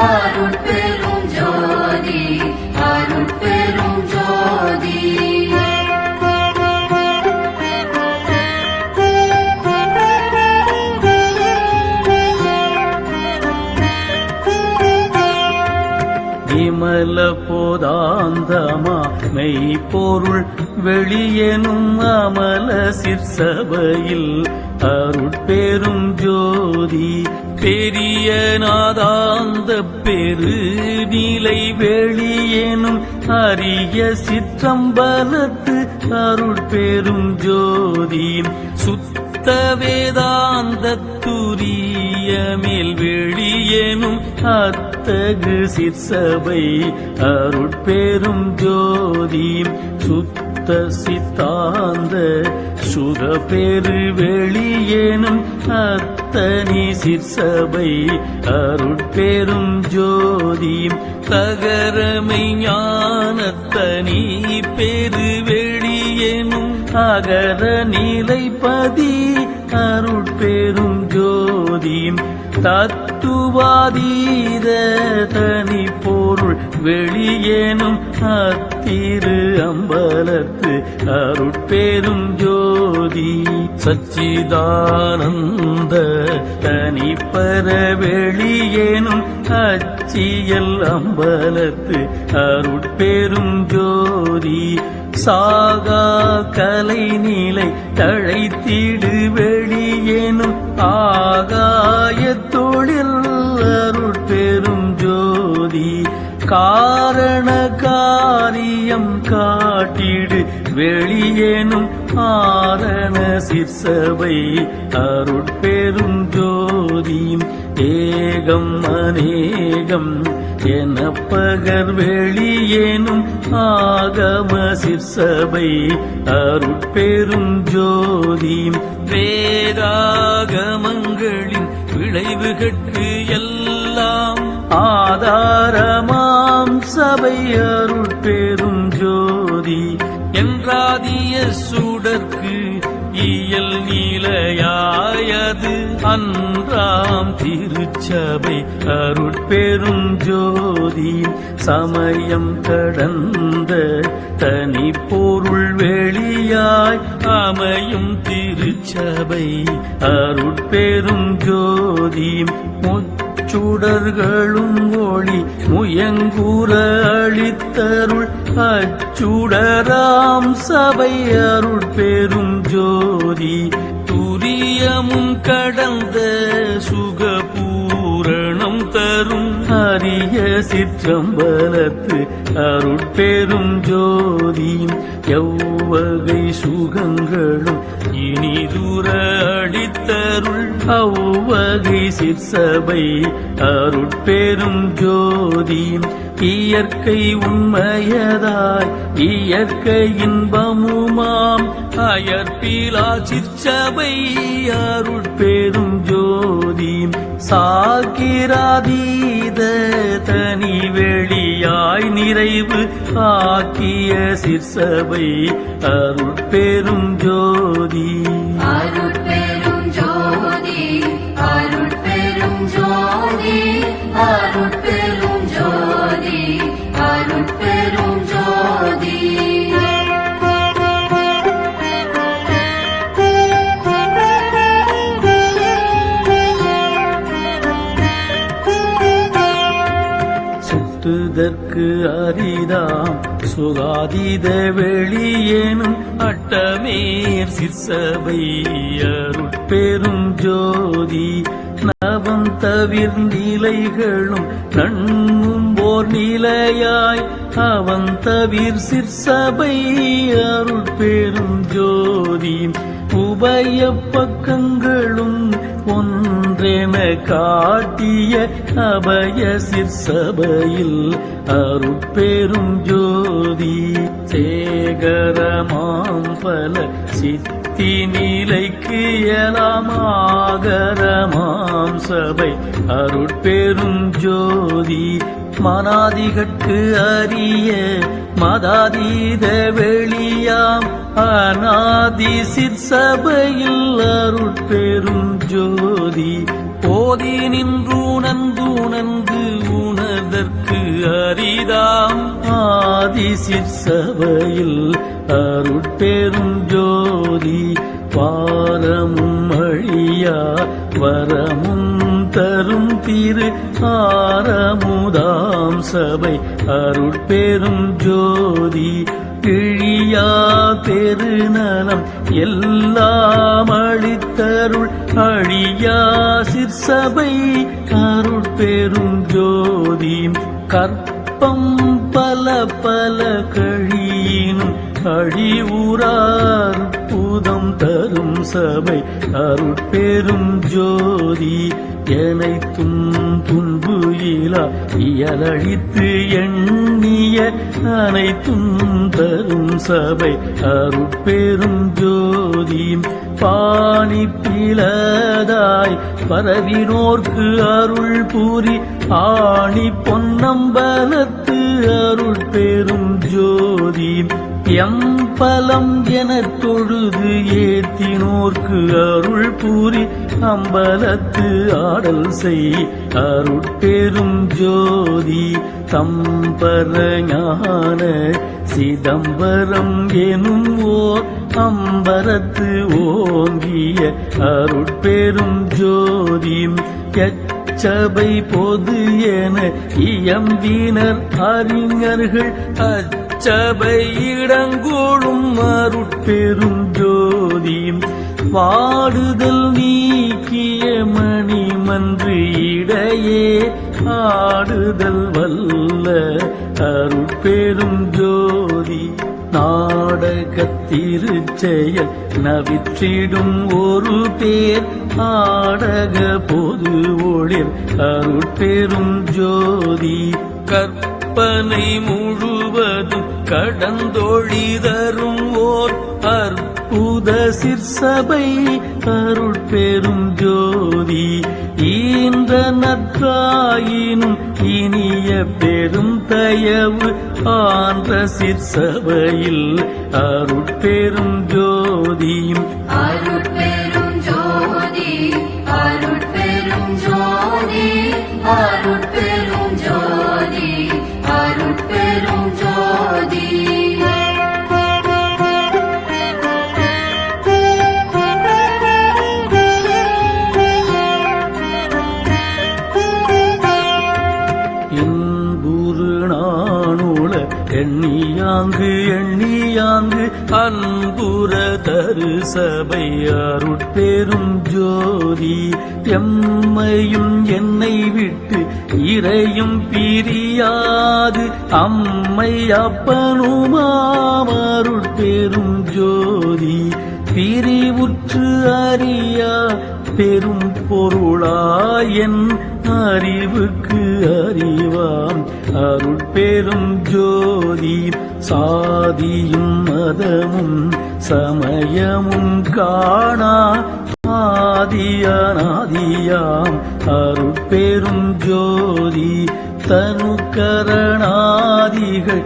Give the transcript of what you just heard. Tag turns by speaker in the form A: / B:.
A: அருட்பெரும் ஜோதி அருட்பெரும் ஜோதி.
B: விமல போதாந்தமா மெய்ப்பொருள் வெளியெனும் அமல சிற்சபையில் அருட்பெரும் ஜோதி பெரிய நாதாந்த பெரு நிலை வெளியெனும் அரிய சிற்றம்பலத்து அருட்பெரும் ஜோதி சுத்த வேதாந்த துரிய மேல் வெளியெனும் அத்தகு சிற்சபை அருட்பெரும் ஜோதி சுத்த சித்தாந்த சுகப்பெரு வெளியேனும் அத்தனி சிற்சபை அருட்பெரும் ஜோதி தகரமை ஞானத்தனி பெரு வெளியேனும் அகர நிலைப்பதி அருட்பெரும் ஜோதி தத்துவாதீத தனி பொருள் வெளியேனும் அத்திரு அம்பலத்து அருட்பெரும் ஜோதி சச்சிதானந்த தனிப்பர வெளியேனும் அச்சியல் அம்பலத்து அருட்பெரும் ஜோதி சாகா கலை நிலை தழைத்திடு வெளியேனும் ஆகாய தொழில் அருட்பெரும் ஜோதி காரண காரியம் காட்டிடு வெளியேனும் ஆரண சிற்சபை அருட்பெரும் ஜோதி ஏகம் அநேகம் என பகர் வெளியேனும் ஆகம சிற்சபை அருட்பெரும் ஜோதி வேதாகமங்களின் விளைவுகட்கு எல்லாம் ஆதாரமாம் சபை அருட்பெரும் ஜோதி என்றாதிய சுடற்கு இயல் நீலையாயது அன்றாம் திருச்சபை அருட்பெரும் ஜோதி சமயம் கடந்த தனி பொருள் வெளியாய் அமையும் திருச்சபை அருட்பெரும் ஜோதி சுடர்களும் ஒளி முயங்குற அளித்தருள் அச்சுடராம் சபை அருட்பெரும் ஜோதி துரியமும் கடந்த சுகபூரணம் தரும் அரிய சிற்றம்பலத்து அருட்பெரும் ஜோதி எவ்வகை சுகங்களும் இனிதுர அளித்தருள் அவ்வகை சிற்சபை அருட்பெரும் ஜோதி இயற்கை உண்மையதாய் இயற்கை இன்பமுமாம் அயற்பிலா சிற்சபை அருட்பெரும் ஜோதி சாக்கிராதீத தனி வெளியாய் நிறைவு ஆக்கிய சிற்சபை அருட்பெரும் ஜோதி
A: அருட்பெரும் ஜோதி அருட்பெரும் ஜோதி அருட்பெரும் ஜோதி அருட்பெரும் ஜோதி.
B: சுட்டுதற்கு அரிதாம் சுகாதீத வெளியேனும் அட்டமேர் சிற்சபை அருட்பெரும் ஜோதி நவம் தவிர் நிலைகளும் நண்ணும் ஓர் நிலையாய் அவன் தவிர் சிற்சபை அருட்பெரும் ஜோதி உபய பக்கங்களும் ஒன்றென காட்டிய அபய சிற்சபையில் அருட்பெரும் ஜோதி சேகரமாம் பல சித்தி நிலைக்கு எலாமாகரமாம் சபை அருட்பெரும் ஜோதி மனாதிகட்கு அரிய மதாதீத வெளியாம் அநாதி சிற்சபையில் அருட்பெரும் ஜோதி ஓதி நின்று நன்கு அரிதாம் ஆதிசிற் சபையில் அருட்பெரும் ஜோதி வாரமும் அழியா வரமும் தரும் திரு ஆரமுதாம் சபை அருட்பெரும் ஜோதி கிழியா பெருநலம் எல்லாம் அளித்தருள் அழியா சிற்சபை அருட்பெரும் ஜோதி கற்பம் பல பல கழியினும் அழிவுறார் புதம் தரும் சபை அருட்பெரும் ஜோதி எனைத்தும் துன்பு இலா இயலழித்து எண்ணிய அனைத்தும் தரும் சபை அருட்பெரும் ஜோதி பாணி பிளதாய் பரவினோர்க்கு அருள் பூரி ஆணி பொன்னம்பலத்து அருட்பெரும் ஜோதி எம்பலம் எனத் தொழுது ஏத்தினோர்க்கு அருள் பூரி அம்பலத்து ஆடல் செய் அருட்பெரும் ஜோதி தம்பர ஞான சிதம்பரம் எனும் ஓர் அம்பரத்து ஓங்கிய அருட்பெரும் ஜோதி சபை பொது என இயம்பினர் அறிஞர்கள் அச்சபை இடங்கூழும் அருட்பெரும் ஜோதி பாடுதல் நீக்கிய மணிமன்று இடையே ஆடுதல் வல்ல அருட்பெரும் ஜோதி நாடகத்திருச்செயல் நவிற்றிடும் ஒரு பேர் ஆடக பொது ஒளிர் அருட்பெரும் ஜோதி கற்பனை முழுவதும் கடந்தொழிதரும் ஓர் அற்புத சிற்சபை அருட்பெரும் ஜோதி ஈன்ற நற்றாயினும் இனிய பெரும் தயவு ஆன்ற சிற்சபையில் அருட்பெரும் ஜோதி
A: அருட்பெரும் ஜோதி அருட்பெரும் ஜோதி அருட்பெரும் ஜோதி அருட்பெரும் ஜோதி
B: எண்ணியாங்கு எண்ணியாங்கு அன்புற தரு சபை அருட்பெரும் ஜோதி எம்மையும் என்னை விட்டு இறையும் பிரியாது அம்மை அப்பனுமாம் அருட்பெரும் ஜோதி பிரிவுற்று அறியா பெரும் பொருளாயன் அறிவுக்கு அறிவாம் அருட்பெரும் ஜோதி சாதியும் மதமும் சமயமும் காணா ஆதியானாதியாம் அருட்பெரும் ஜோதி தனுக்கரணாதிகள்